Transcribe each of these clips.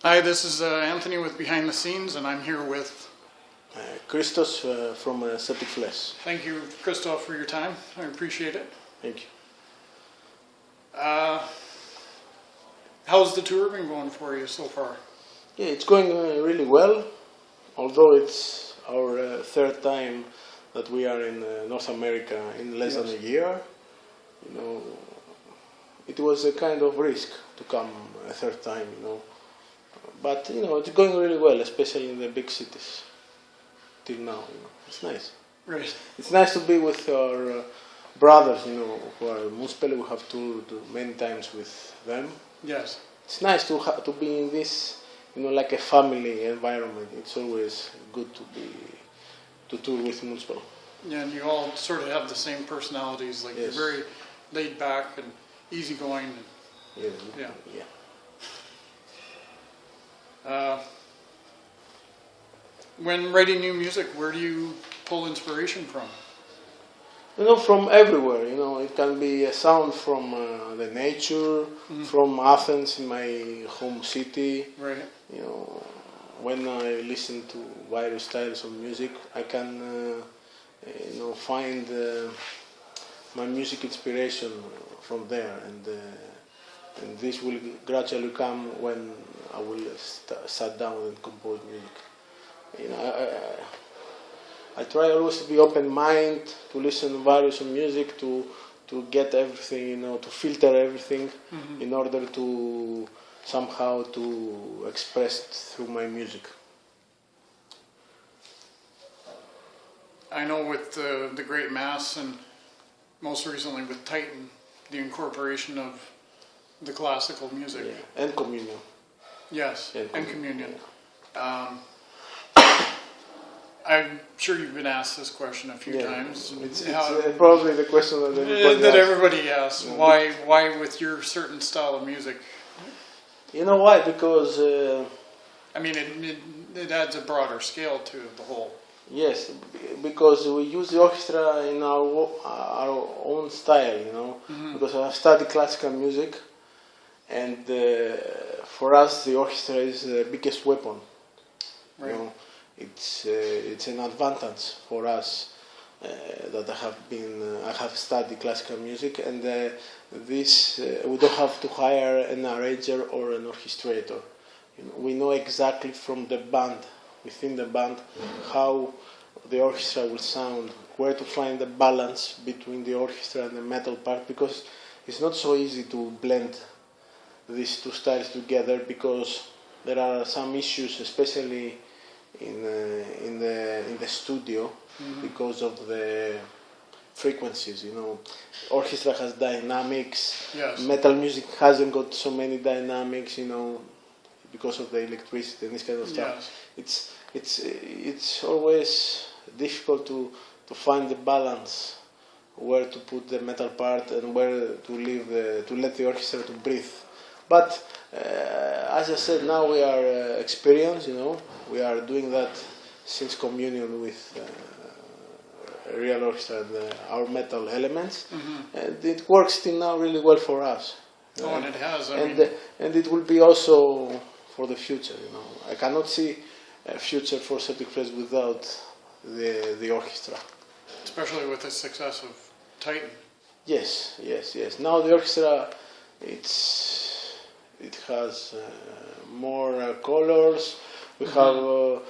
Hi, this is Anthony with Behind the Scenes, and I'm here with... Christos from Septicflesh. Thank you, Christos, for your time. I appreciate it. Thank you. How's the tour been going for you so far? Yeah, it's going really well, although it's our third time that we are in North America in less than a year. You know, it was a kind of risk to come a third time, you know. But, you know, it's going really well, especially in the big cities, till now, you know. It's nice. Right. It's nice to be with our brothers, you know, who are Muspel. We have toured many times with them. Yes. It's nice to be in this, you know, like a family environment. It's always good to tour with Muspel. Yeah, and you all sort of have the same personalities, like Yes. you're very laid back and easygoing. And, Yeah. when writing new music, where do you pull inspiration from? You know, from everywhere. You know, it can be a sound from the nature, from Athens, in my home city. Right. You know, when I listen to various styles of music, I can, you know, find my music inspiration from there, and this will gradually come when I will sit down and compose music. You know, I try always to be open-minded, to listen to various music, to get everything, you know, to filter everything in order to somehow to express it through my music. I know with the Great Mass and most recently with Titan, the incorporation of the classical music. Yeah. And communion. Yes, and communion. Yeah. I'm sure you've been asked this question a few times. It's probably the question that everybody asks. Yeah. Why with your certain style of music? You know why? Because I mean, it adds a broader scale to the whole. yes, because we use the orchestra in our own style, you know. Because I studied classical music, and for us the orchestra is the biggest weapon. Right. You know, it's an advantage for us that I have studied classical music, and this we don't have to hire an arranger or an orchestrator. You know, we know exactly from the band, within the band, how the orchestra will sound, where to find the balance between the orchestra and the metal part, because it's not so easy to blend these two styles together, because there are some issues, especially in the studio, because of the frequencies. You know, orchestra has dynamics. Yes. Metal music hasn't got so many dynamics. You know, because of the electricity and this kind of stuff. Yes. It's always difficult to find the balance, where to put the metal part and where to leave to let the orchestra to breathe. But as I said, now we are experienced. You know, we are doing that since communion with real orchestra and our metal elements, and it works till now really well for us. Oh, and it has. And it will be also for the future. You know, I cannot see a future for Septicflesh without the orchestra. Especially with the success of Titan. Yes. Now the orchestra, it has more colors. We have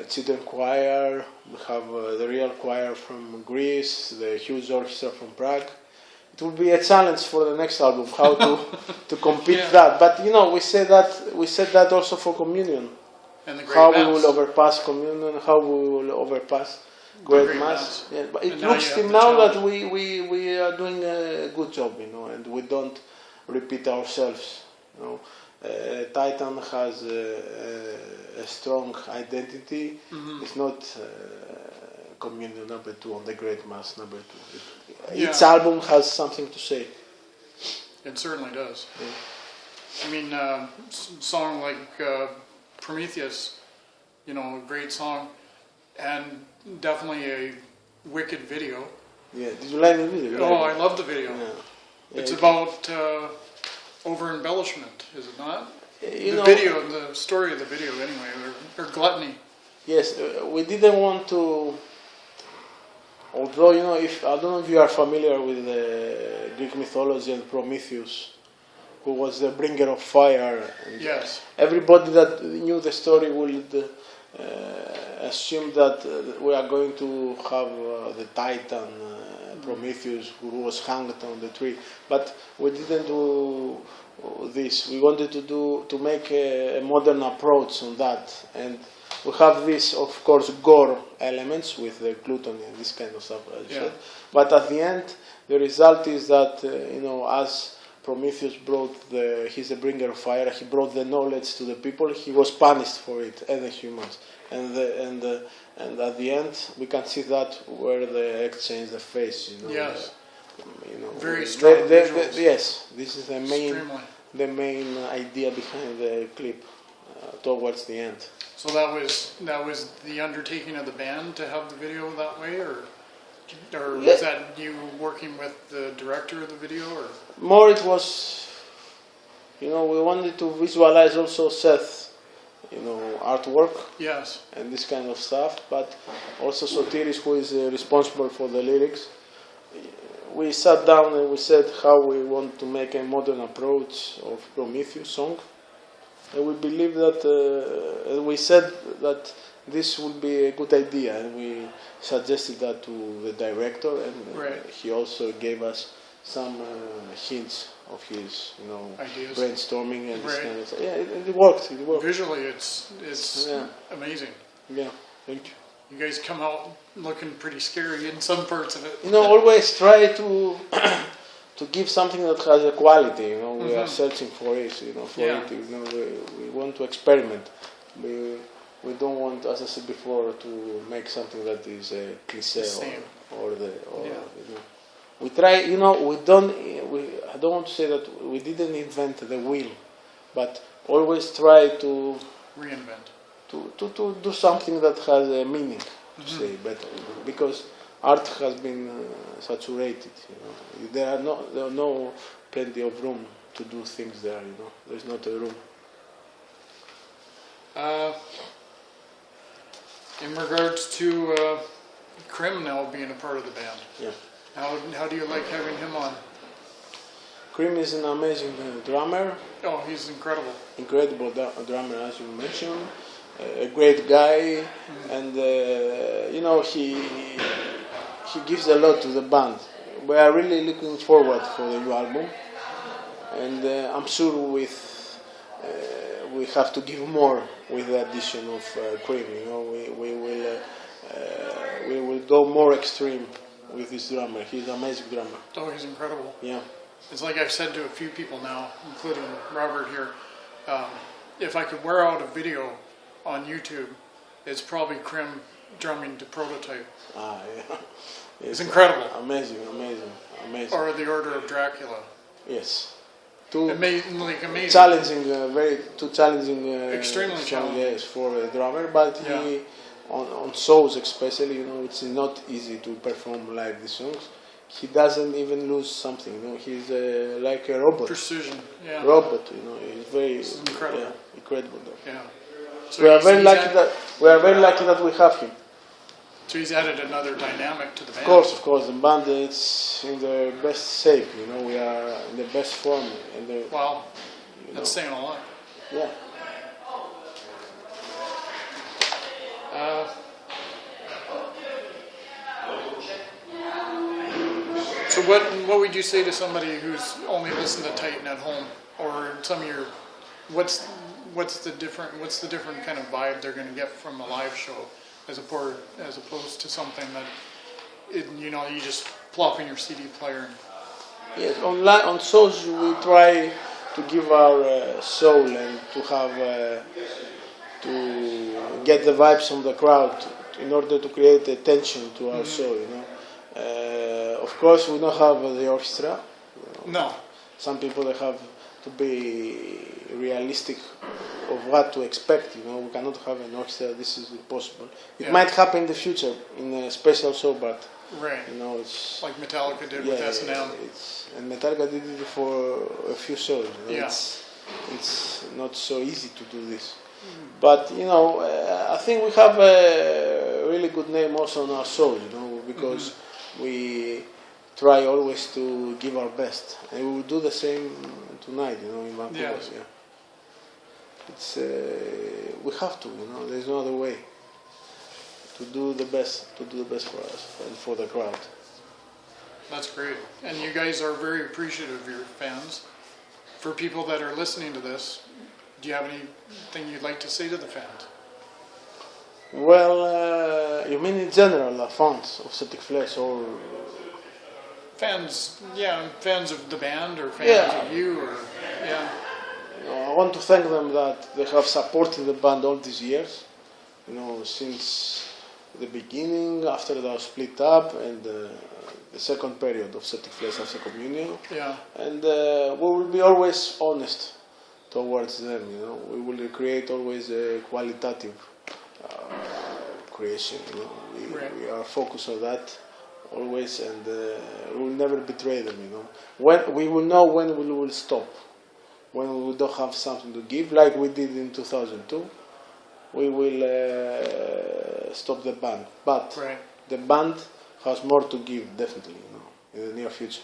children choir. We have the real choir from Greece. The huge orchestra from Prague. It will be a challenge for the next album how to compete that. But you know, we said that also for communion. And the Great How Mass. we will overpass communion, how we will overpass Great Mass. Yeah, but it looks till now that we are doing a good job, you know, and we don't repeat ourselves. You know, Titan has a strong identity. It's not communion number 2 on the Great Mass number 2. Each album has something to say. It certainly does. Yeah. I mean, song like Prometheus, you know, a great song, and definitely a wicked video. Yeah, did you like the video? Oh, I love the video. Yeah. It's about over-embellishment, is it not? The story of the video anyway, or Gluttony. Yes, we didn't want to. Although if I don't know if you are familiar with the Greek mythology and Prometheus, who was the bringer of fire. And yes. Everybody that knew the story would assume that we are going to have the Titan Prometheus who was hanged on the tree, but we didn't do this. We wanted to make a modern approach on that, and we have this, of course, gore elements with the gluttony and this kind of stuff. Yeah. But at the end, the result is that as Prometheus he's a bringer of fire. He brought the knowledge to the people. He was punished for it, and the humans. And at the end, we can see that where they exchange the face. Yes. Very strong visuals. Yes, this is the main Extremely. idea behind the clip towards the end. So that was the undertaking of the band to have the video that way, or was that you working with the director of the video, or? More it was, we wanted to visualize also Seth, artwork. Yes. And this kind of stuff, but also Sotiris, who is responsible for the lyrics. We sat down and we said how we want to make a modern approach of Prometheus song. And we believe that, we said that this would be a good idea, and we suggested that to the director, and he also gave us some hints of his, ideas, brainstorming and this kind of stuff. Yeah, it worked. Visually, it's amazing. Yeah, thank you. You guys come out looking pretty scary in some parts of it. Always try to give something that has a quality. We are searching for it. We want to experiment. We don't want, as I said before, to make something that is a cliche we try. I don't want to say that we didn't invent the wheel, but always try to reinvent. To do something that has a meaning, to say better, because art has been saturated. There are no plenty of room to do things there. There's not a room. In regards to Krim now being a part of the band, how do you like having him on? Krim is an amazing drummer. Oh, he's incredible. Incredible drummer, as you mentioned. A great guy, and he gives a lot to the band. We are really looking forward for the new album, and I'm sure we have to give more with the addition of Krim. We will go more extreme with this drummer. He's an amazing drummer. Oh, he's incredible. Yeah. It's like I've said to a few people now, including Robert here, if I could wear out a video on YouTube, it's probably Krim drumming to Prototype. Yeah. It's incredible. Amazing. Or The Order of Dracula. Yes. Amazing. Challenging, challenging. Extremely challenging. Yes, for a drummer, but he, on shows especially, it's not easy to perform live these songs. He doesn't even lose something. He's like a robot. Precision. Yeah. Robot. He's very incredible. Yeah, incredible. Yeah. So we are very lucky that we have him. So he's added another dynamic to the band. Of course, the band is in the best shape. We are in the best form. Wow, that's saying a lot. Yeah. So what would you say to somebody who's only listened to Titan at home, or some of your, what's the different kind of vibe they're going to get from a live show as opposed to something that you just plop in your CD player? Yes, on shows we try to give our soul and to have to get the vibes from the crowd in order to create attention to our show. Of course, we don't have the orchestra. No. Some people they have to be realistic of what to expect. We cannot have an orchestra. This is impossible. It might happen in the future in a special show, but it's like Metallica did with S&M. And Metallica did it for a few shows. it's not so easy to do this. But I think we have a really good name also on our shows, because we try always to give our best, and we will do the same tonight, in Vancouver. Yeah. It's we have to, there's no other way to do the best for us and for the crowd. That's great. And you guys are very appreciative of your fans. For people that are listening to this, do you have anything you'd like to say to the fans? Well, you mean in general, fans of Septicflesh or fans? Yeah, fans of the band or fans of you, or I want to thank them that they have supported the band all these years. Since the beginning, after they were split up, and the second period of Septicflesh after communion. Yeah. And we will be always honest towards them. We will create always a qualitative creation. We are focused on that always, and we will never betray them. When we will know when we will stop, when we don't have something to give, like we did in 2002. We will stop the band, but the band has more to give, definitely, in the near future.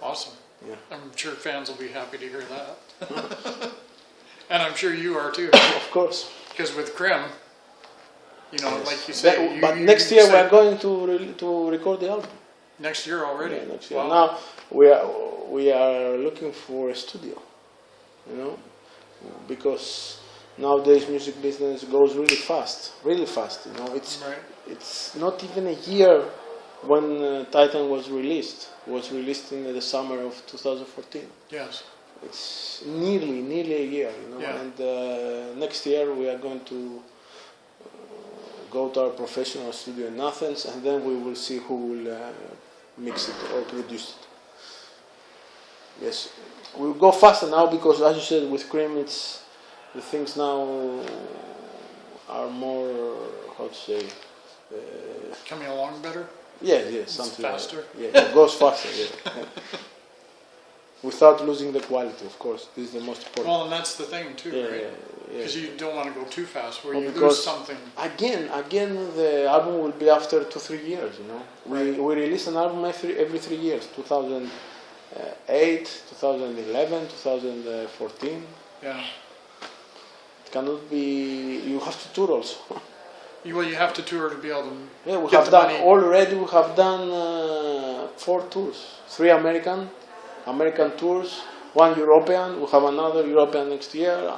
Awesome. Yeah. I'm sure fans will be happy to hear that. And I'm sure you are too. Of course. Because with Krim, like you said. But next year we are going to record the album. Next year already? Yeah, next year. Wow. Now we are looking for a studio, because nowadays music business goes really fast. It's not even a year when Titan was released. It was released in the summer of 2014. Yes. It's nearly a year, Yeah. And next year we are going to go to our professional studio in Athens, and then we will see who will mix it or produce it. Yes, we'll go faster now because, as you said, with Cream, the things now are more, how to say, coming along better? Yes, something faster. Like it goes faster. Yeah. Without losing the quality, of course. This is the most important. Well, and that's the thing too, right? Because you don't want to go too fast, where you lose something. Again, the album will be after 2-3 years. We release an album every 3 years. 2008, 2011, 2014. Yeah. It cannot be. You have to tour also. Well, you have to tour to be able to. Yeah, we get have the done money. already. We have done 4 tours. 3 American tours, 1 European. We have another European next year.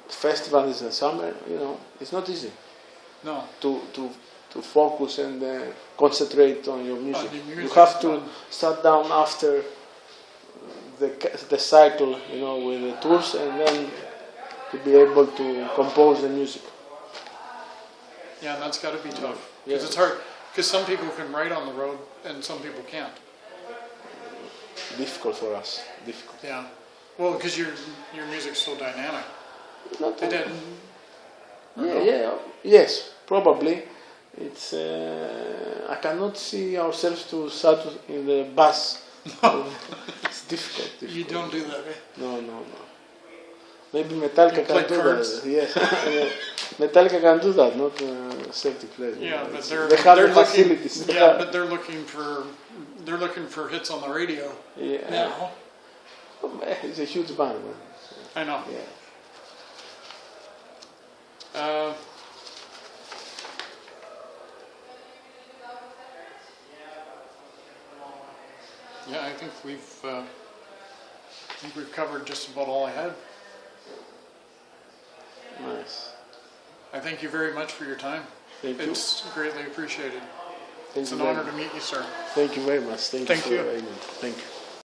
Festival is in summer. It's not easy. No. To focus and concentrate on your music. You have to sit down after the cycle, with the tours, and then to be able to compose the music. Yeah, and that's got to be tough. Because it's hard. Because some people can write on the road and some people can't. Difficult for us. Difficult. Yeah. Well, because your music's so dynamic. Not It didn't. Yes, probably. It's. I cannot see ourselves to sit in the bus. It's difficult. You don't do that, eh? No. Maybe Metallica can do chords. that. Yes. Metallica can do that, not Septicflesh. Yeah, but they have the facilities. But they're looking for hits on the radio. Yeah. Now. It's a huge band, man. I know. Yeah. Yeah, I think we've covered just about all I had. Nice. I thank you very much for your time. It's greatly appreciated. It's an honor to meet you, sir. Thank you very much. Thank you. You. Thank you.